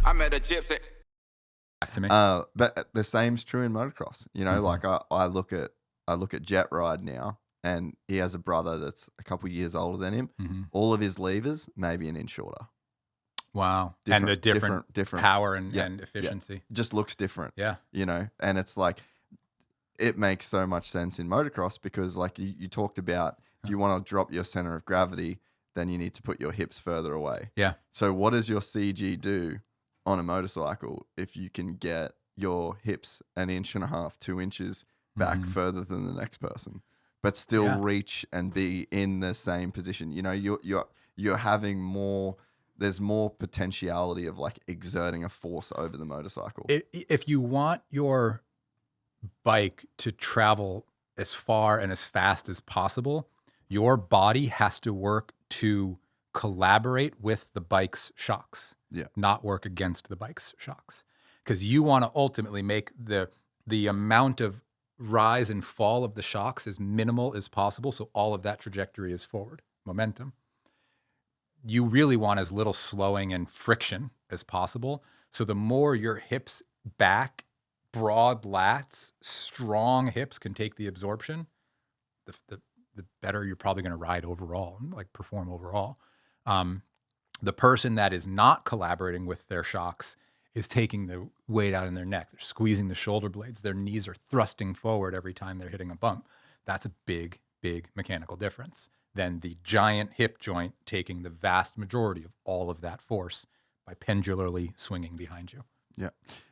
I met a gypsy. Back to me. But the same's true in motocross. You know, like I look at Jet Ride now, and he has a brother that's a couple years older than him. All of his levers maybe an inch shorter. Wow. And the different power and efficiency. Yeah. Just looks different. Yeah. You know, and it's like, it makes so much sense in motocross because like you talked about, if you want to drop your center of gravity, then you need to put your hips further away. Yeah. So what does your CG do on a motorcycle if you can get your hips an inch and a half, 2 inches back further than the next person, but still reach and be in the same position? You know, you're having more. There's more potentiality of like exerting a force over the motorcycle. If you want your bike to travel as far and as fast as possible, your body has to work to collaborate with the bike's shocks, not work against the bike's shocks. Because you want to ultimately make the amount of rise and fall of the shocks as minimal as possible, so all of that trajectory is forward momentum. You really want as little slowing and friction as possible. So the more your hips back, broad lats, strong hips can take the absorption, the better you're probably going to ride overall and like perform overall. The person that is not collaborating with their shocks is taking the weight out in their neck. They're squeezing the shoulder blades. Their knees are thrusting forward every time they're hitting a bump. That's a big, big mechanical difference than the giant hip joint taking the vast majority of all of that force by pendularly swinging behind you. Yeah.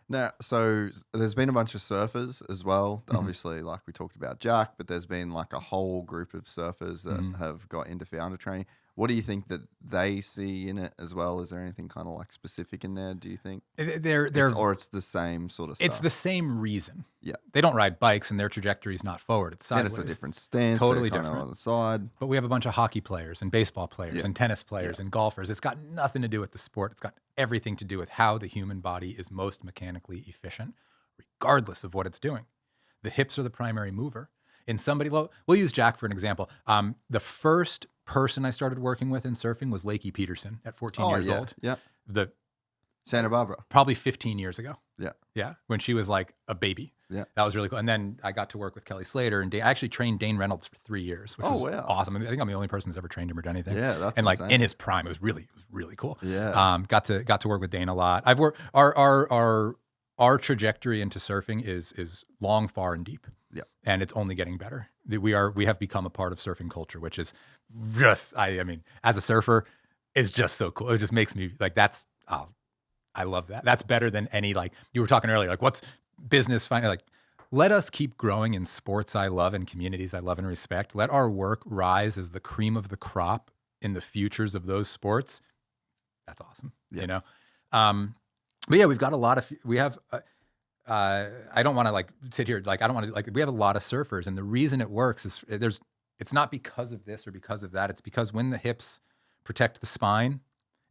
Now, so there's been a bunch of surfers as well. Obviously, like we talked about Jack, but there's been like a whole group of surfers that have got into founder training. What do you think that they see in it as well? Is there anything kind of like specific in there, do you think? Or it's the same sort of stuff? It's the same reason. Yeah. They don't ride bikes and their trajectory is not forward. It's sideways. And it's a different stance. Totally different. On the side. But we have a bunch of hockey players and baseball players and tennis players and golfers. It's got nothing to do with the sport. It's got everything to do with how the human body is most mechanically efficient, regardless of what it's doing. The hips are the primary mover. In somebody, we'll use Jack for an example. The first person I started working with in surfing was Lakey Peterson at 14 years old. Yeah. The Santa Barbara. Probably 15 years ago. Yeah. Yeah. When she was like a baby. Yeah. That was really cool. And then I got to work with Kelly Slater, and I actually trained Dane Reynolds for 3 years, which was awesome. I think I'm the only person who's ever trained him or done anything. Yeah, that's and like insane. in his prime, it was really cool. Yeah. Got to work with Dane a lot. I've worked our trajectory into surfing is long, far, and deep. Yeah. And it's only getting better. We have become a part of surfing culture, which is just, I mean, as a surfer, it's just so cool. It just makes me like, I love that. That's better than any, like you were talking earlier, like what's business, like let us keep growing in sports I love and communities I love and respect. Let our work rise as the cream of the crop in the futures of those sports. That's awesome. You know? But yeah, we've got I don't want to like sit here, like, I don't want to, like, we have a lot of surfers, and the reason it works is it's not because of this or because of that. It's because when the hips protect the spine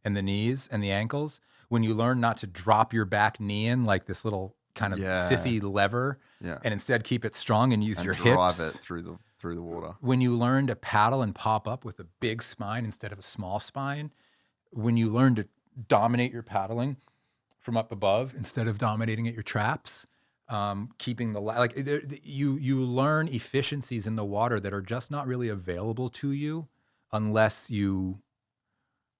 and the knees and the ankles, when you learn not to drop your back knee in like this little kind of sissy lever and instead keep it strong and use your hips. Drive it through the water. When you learn to paddle and pop up with a big spine instead of a small spine, when you learn to dominate your paddling from up above instead of dominating at your traps, keeping you learn efficiencies in the water that are just not really available to you unless you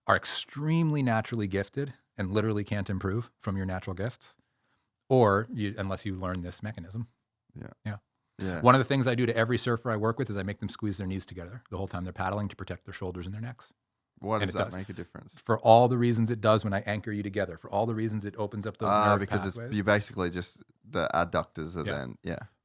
are extremely naturally gifted and literally can't improve from your natural gifts, or unless you learn this mechanism. Yeah. One of the things I do to every surfer I work with is I make them squeeze their knees together the whole time they're paddling to protect their shoulders and their necks. Why does that make a difference? For all the reasons it does when I anchor you together, for all the reasons it opens up those nerve because pathways. You basically just, the adductors are then,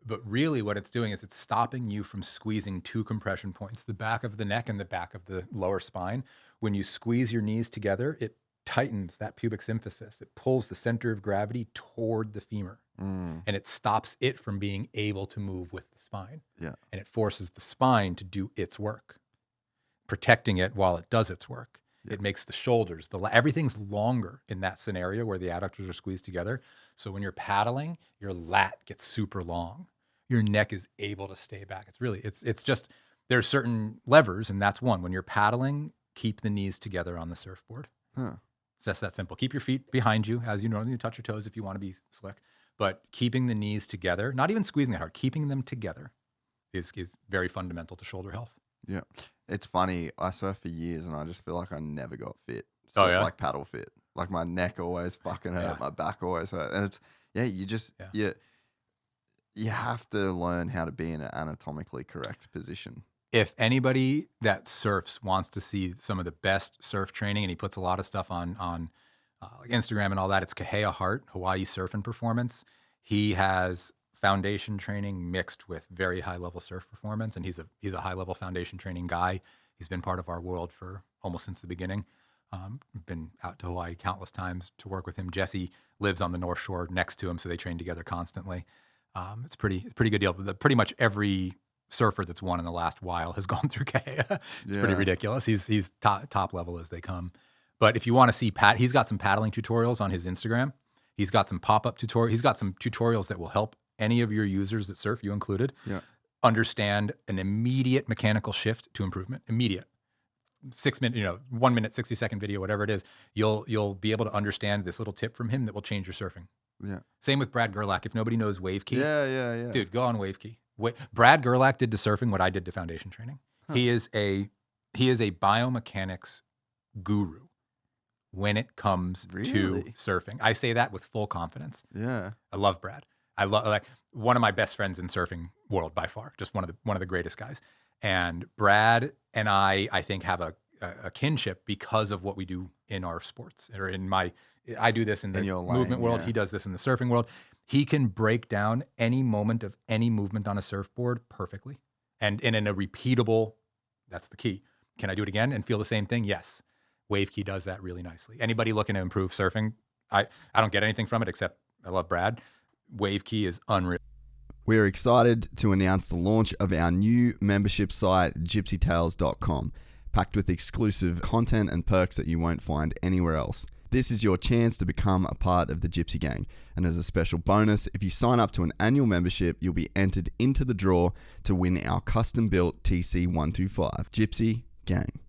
But really what it's doing is it's stopping you from squeezing two compression points, the back of the neck and the back of the lower spine. When you squeeze your knees together, it tightens that pubic symphysis. It pulls the center of gravity toward the femur. And it stops it from being able to move with the spine. Yeah. And it forces the spine to do its work, protecting it while it does its work. It makes the shoulders, everything's longer in that scenario where the adductors are squeezed together. So when you're paddling, your lat gets super long. Your neck is able to stay back. It's just, there's certain levers, and that's one. When you're paddling, keep the knees together on the surfboard. Huh. It's just that simple. Keep your feet behind you as you normally touch your toes if you want to be slick. But keeping the knees together, not even squeezing that hard, keeping them together is very fundamental to shoulder health. Yeah. It's funny. I surfed for years and I just feel like I never got fit. Oh, yeah? Like paddle fit. Like my neck always fucking hurt. Yeah. My back always hurt. And it's, you have to learn how to be in an anatomically correct position. If anybody that surfs wants to see some of the best surf training, and he puts a lot of stuff on like Instagram and all that, it's Kahea Hart, Hawaii Surf and Performance. He has foundation training mixed with very high level surf performance, and he's a high level foundation training guy. He's been part of our world for almost since the beginning. Been out to Hawaii countless times to work with him. Jesse lives on the North Shore next to him, so they train together constantly. It's pretty good deal. Pretty much every surfer that's won in the last while has gone through Kahea. It's pretty ridiculous. He's top level as they come. But if you want to see he's got some paddling tutorials on his Instagram. He's got some pop-up tutorials. He's got some tutorials that will help any of your users that surf, you included, understand an immediate mechanical shift to improvement. Immediate. 6 minute, 1 minute, 60-second video, whatever it is. You'll be able to understand this little tip from him that will change your surfing. Yeah. Same with Brad Gerlach. If nobody knows Wave Key, yeah. dude, go on Wave Key. Brad Gerlach did to surfing what I did to foundation training. Huh. He is a biomechanics guru when it comes to surfing. I say that with full confidence. Yeah. I love Brad. I love, like, one of my best friends in surfing world by far. Just one of the greatest guys. And Brad and I think have a kinship because of what we do in our sports. Or I do this in the movement world. Yeah. He does this in the surfing world. He can break down any moment of any movement on a surfboard perfectly. And in a repeatable, that's the key. Can I do it again and feel the same thing? Yes. Wave Key does that really nicely. Anybody looking to improve surfing, I don't get anything from it except I love Brad. Wave Key is unreal. We're excited to announce the launch of our new membership site, gypsytales.com, packed with exclusive content and perks that you won't find anywhere else. This is your chance to become a part of the Gypsy Gang. And as a special bonus, if you sign up to an annual membership, you'll be entered into the draw to win our custom-built TC125. Gypsy Gang.